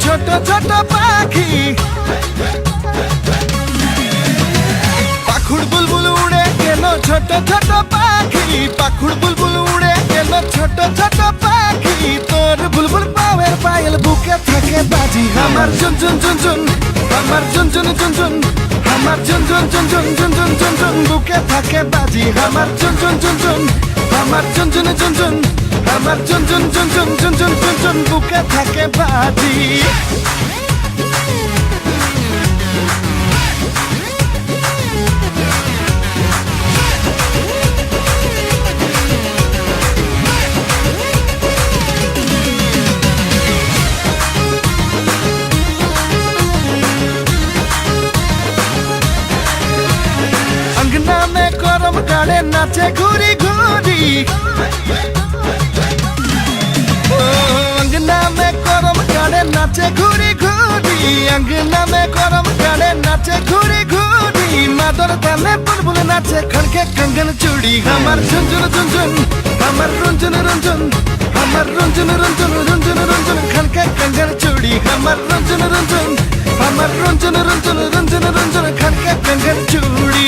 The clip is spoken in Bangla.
ছোট ছোট পাখি পাখুড় বুলবুল উড়ে গেল ছোট ছোট পাখি পাখুড় বুলবুল উড়ে গেল ছোট ছোট পাখি তোর বুলবুল পাওয়ের পায়েল বুকে থাকে বাজি আমার ঝুনঝুন ঝুনঝুন আমার ঝুনঝুন ঝুনঝুন আমার ঝুনঝুন ঝুনঝুন ঝুনঝুন ঝুনঝুন বুকে থাকে বাজি আমার ঝুনঝুন ঝুনঝুন আমার ঝুনঝুন ঝুনঝুন আমার ঝুনঝুন ঝুনঝুন ঝুনঝুন ঝুনঝুন বুকে থাকে বাজি গরম কাড়ে নাচে ঘুরি ঘুরি अंगना में गरम काड़े नाचे घुरी घुरी अंगना में गरम काड़े नाचे घुरी घुरी मादर ताले बुलबुल नाचे खड़के कंगन चूड़ी हमार झुनझुन झुनझुन हमार रुंझुन रुंझुन हमार रुंझुन रुंझुन रुंझुन रुंझुन खड़के कंगन चूड़ी हमार रुंझुन रुंझुन हमार रुंझुन रुंझुन रुंझुन रुंझुन खड़के कंगन चूड़ी